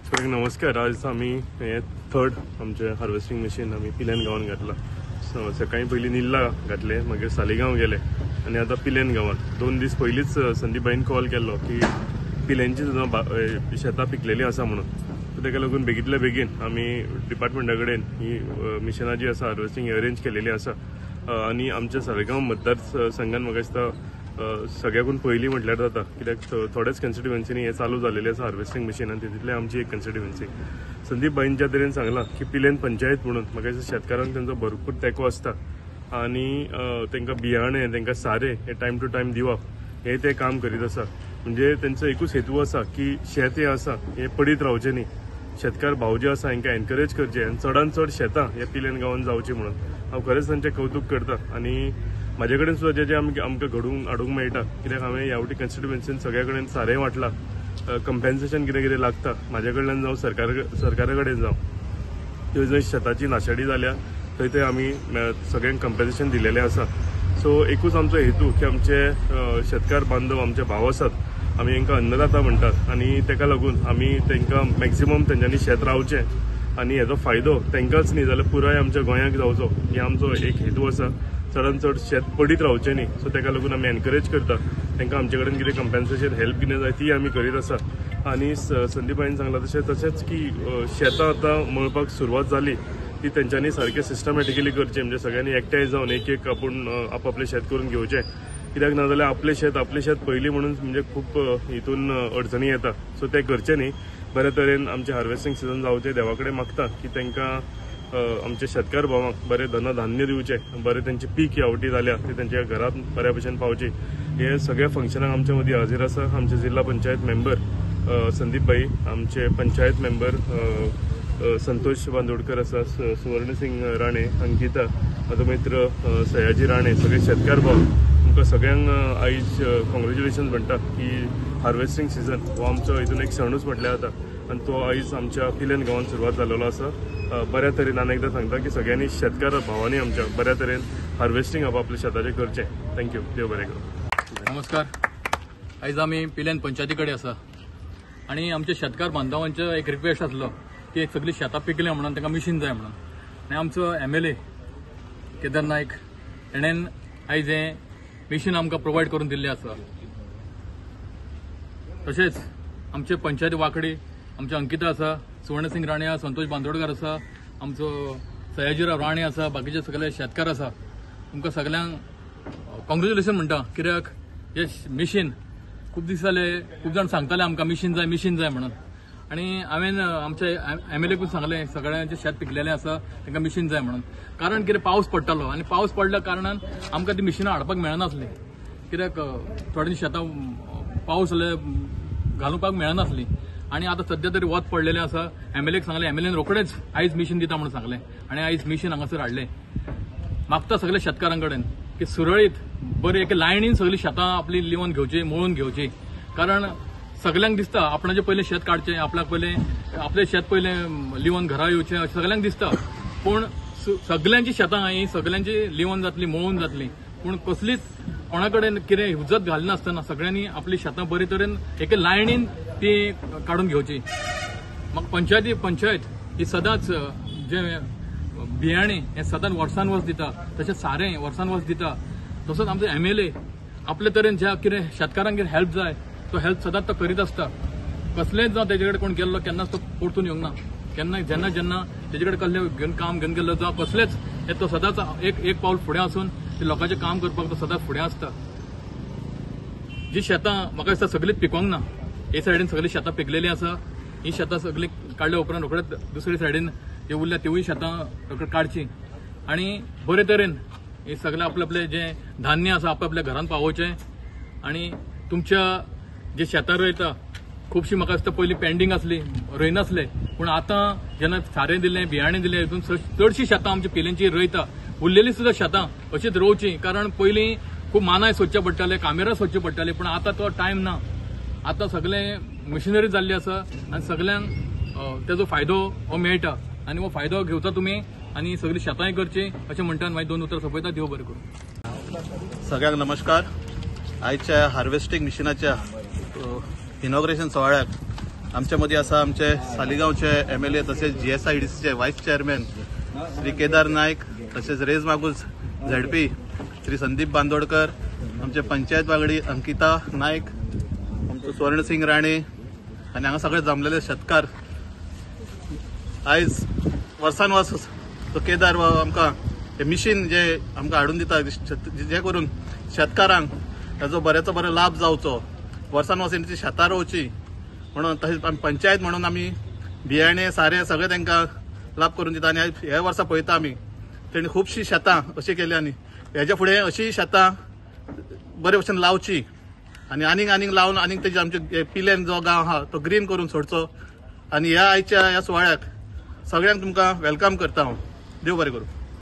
सगळ्यांक नमस्कार. आज आम्ही हे थर्ड आमचे हार्वेस्टिंग मशीन आम्ही पिलेन गांवांत घातला. सकाळी पयलीं निल्ला घातले, मागीर सालिगांव गेले आणि आता पिलेन गांवांत 2 दीस पयलींच संदीपबाईन कॉल केल्लो की पिल्यांची सुद्दां शेतां पिकलेली आसा म्हणून. सो ताका लागून बेगीतल्या बेगीन आमी डिपार्टमेंटा कडेन ही मिशनां जी आसा हार्वेस्टिंग अरेंज केलेली आसा आणि आमच्या सालिगांव मतदारसंघान म्हाका दिसता सगळ्याकून पयलीं म्हटल्यार जाता, कित्याक थोड्याच कॉन्स्टिट्युएन्सीनी हे चालू जालेले आसा हार्वेस्टिंग मशीन आनी तितूंतली आमची एक कॉन्स्टिट्युएन्सी. संदीप बाईंच्या तरेन सांगलां की पिलेन पंचायत म्हणून म्हाका दिसता शेतकारांक तांचो भरपूर तेंको आसता आनी तांकां बियाणें तांकां सारें हे टायम टू टायम दिवप हे ते काम करीत आसा. म्हणजे तांचो एकूच हेतू आसा की शेत हे आसा हे पडीत रावचें न्ही. शेतकार भाव जे आसा हांकां एनकरेज करचें आनी चडांत चड शेतां हे पिलेन गांवांत जावची म्हणून हांव खरेंच तांचें कौतुक करता. आनी म्हाजे कडेन सुद्दां जे आमकां घडून हाडूंक मेळटा, कित्याक हांवें ह्या वटी कॉन्स्टिट्युएन्सीन सगळ्या कडेन सारें वाटलां. कंपेन्सेशन कितें कितें लागता म्हाजे कडल्यान जावं सरकारा कडेन जावं, थंय जंय शेताची नाशाडी जाल्या थंय आमी सगळ्यांक कंपेन्सेशन दिलेलें आसा. सो एकूच आमचो हेतू की आमचे शेतकार बांधव आमचे भाव आसात आमी हांकां अन्नदाता म्हणटात आनी ताका लागून आमी तांकां मॅक्झिमम तेंच्यांनी शेत रावचें आनी हेजो फायदो तांकांच न्ही जाल्यार पुराय आमच्या गोंयाक जावचो ही आमचो एक हेतू आसा. चडांत चड शेत पडीत रावचें न्ही. सो ताका लागून आमी एनकरेज करता तांकां आमचे कडेन कितें कंपेन्सेशन हेल्प कितें जाय ती आमी करीत आसा. आनी संदीपाईन सांगलां तशेंच की शेतां आतां मळपाक सुरवात जाली ती तेंच्यांनी सारकें सिस्टमॅटिकली करचें. म्हणजे सगळ्यांनी एकठांय जावन एक आपूण आपापलें शेत करून घेवचें. कित्याक नाजाल्यार आपलें शेत पयलीं म्हणून म्हणजे खूब हितून अडचणी येता. सो ते करचें न्ही. बरे तरेन आमचें हार्वेस्टिंग सिजन जावचें देवा कडेन मागता की तांकां आमच्या शेतकार भावांक बरें धनधान्य दिवचें, बरें तेंची पीक ह्या वटी जाल्या ती तेंच्या घरांत बऱ्या भशेन पावची. हे सगळ्या फंक्शनाक आमच्या मदीं हाजीर आसा आमचे जिल्हा पंचायत मेंबर संदीप बाई, आमचे पंचायत मेंबर संतोष बांदोडकर आसा, सुवर्ण सिंग राणे, अंकिता, म्हाजो मित्र सयाजी राणे, सगळे शेतकार भाव तुमकां सगळ्यांक आयज कॉंग्रेच्युलेशन्स म्हणटा की हार्वेस्टिंग सिजन हो आमचो हितून एक सणूच म्हटल्यार जाता आनी तो आयज आमच्या पिलेन गांवांत सुरवात जाल्लो आसा. बऱ्या तरेन आनी एकदां सांगता की सगळ्यांनी शेतकार भावांनी आमच्या बऱ्या तरेन हार्वेस्टिंग आपापल्या शेताचें करचें. थँक्यू. देव बरें करूं. नमस्कार. आयज आमी पिलेन पंचायती कडेन आसा आनी आमच्या शेतकार बांधवांचो एक रिक्वेस्ट आसलो की सगळीं शेतां पिकल्या म्हणून तांकां मिशीन जाय म्हणून. आनी आमचो MLA केदार नायक हेणेन आयज हें मिशीन आमकां प्रोवायड करून दिल्लें आसा. तशेंच आमचे पंचायती वांकडी आमचे अंकिता आसा, सुवर्ण सिंग राणे आसा, संतोष बांदोडकर आसा, आमचो सयाजीराव राणे आसा, बाकीचे सगळे शेतकार आसा. तुमकां सगळ्यांक कॉंग्रेच्युलेशन म्हणटा. कित्याक हे मिशीन खूब दीस जाले खूब जाण सांगताले आमकां मिशीन जाय म्हणून. आनी हांवें आमच्या MLAकूय सांगलें सगळ्यांचें शेत पिकलेलें आसा तांकां मिशीन जाय म्हणून. कारण कितें पावस पडटालो आनी पावस पडल्या कारणान आमकां ती मिशिनां हाडपाक मेळनासलीं. कित्याक थोड्यांनी शेतां पावस घालूपाक मेळनासलीं. आनी आतां सद्या तरी वत पडलेलें आसा. MLAक सांगलें, MLAन रोखडेंच आयज मिशीन दिता म्हणून सांगलें आनी आयज मिशीन हांगासर हाडलें. मागता सगळ्या शेतकारां कडेन की सुरळीत बरी एके लायनीन सगळीं शेतां आपली लिवन घेवची, मळून घेवची. कारण सगळ्यांक दिसता आपणाचें पयलें शेत काडचें, आपलें शेत पयलें लिवन घरा येवचें अशें सगळ्यांक दिसता. पूण सगळ्यांची शेतां ही सगळ्यांची लिवन जातली, मळून जातली. पूण कसलीच कोणा कडेन कितें हुजत घालनासतना सगळ्यांनी आपली शेतां बरे तरेन एके लायनीन ती काडून घेवची. म्हाका पंचायत ही सदांच जे बियाणें हें सदांच वर्सान वर्स दिता, तशें सारें वर्सान वर्स दिता. तसोच आमचो MLA आपले तरेन ज्या कितें शेतकारांक कितें हेल्प जाय तो हेल्प सदांच तो करीत आसता. कसलेंच जावं तेजे कडेन कोण गेल्लो केन्नाच तो परतून येवंक ना. केन्ना जेन्ना तेजे कडेन कसलें काम घेवन गेल्लो जावं कसलेंच हे तो सदांच एक पावल फुडें आसून ते लोकांचें काम करपाक तो सदांच फुडें आसता. जी शेतां म्हाका दिसता सगळींच पिकोवंक ना. हे सायडीन सगळीं शेतां पिकलेलीं आसा. ही शेतां सगळीं काडल्या उपरांत रोखडेच दुसरे सायडीन हे उरल्या तिवूय शेतां रोखडें काडची आनी बरे तरेन हे सगळें आपलें जें धान्य आसा आपल्या घरांत पावोवचें. आनी तुमच्या जे शेतां रोयता खुबशीं म्हाका दिसता पयलीं पेंडींग आसली, रोयनासले. पूण आतां जेन्ना सारें दिलें, बियाणें दिलें, हितून चडशीं शेतां आमच्या पिलेंची रोयता. उरलेलीं सुद्दां शेतां अशीच रोवची. कारण पयलीं खूब मानाय सोदचें पडटालें, कामेरां सोदचीं पडटालीं. पूण आतां तो टायम ना. आतां सगळें मशिनरी जाल्ली आसा आनी सगळ्यांक तेजो फायदो हो मेळटा आनी हो फायदो घेवचा तुमी आनी सगळीं शेतांय करची अशें म्हणटा. मागीर 2 उतरां सोंपयता. देव बरें करूं. सगळ्यांक नमस्कार. आयच्या हार्वेस्टिंग मिशिनाच्या इनॉग्रेशन सोहळ्याक आमच्या मदीं आसा आमचे सालिगांवचे MLA तसेच GSIDCचे व्हायस चेअरमॅन श्री केदार नायक, तसेच रेज मागूस ZP श्री संदीप बांदोडकर, आमचे पंचायत वांगडी अंकिता नायक, आमचो स्वर्णसिंग राणे आनी हांगा सगळे जमलेले शेतकार. आयज वर्सान वर्स तो केदार आमकां हे मिशीन जे आमकां हाडून दिता, जे करून शेतकारांक ताजो बऱ्याचो बरो लाभ जावचो, वर्सान वर्स तेंची शेतां रोवची म्हणून. तशेंच आमी पंचायत म्हणून आमी बियाणे सारे सगळे तांकां लाभ करून दिता. आनी ह्या वर्सा पळयता आमी तेणी खुबशीं शेतां अशी केली आनी हेच्या फुडें अशी शेतां बरे भशेन लावची आनी आनीक लावन आनीक तेजे आमचे पिलेन जो गांव आहा तो ग्रीन करून सोडचो. आनी ह्या आयच्या ह्या सुवाळ्याक सगळ्यांक तुमकां वेलकम करता हांव. देव बरें करूं.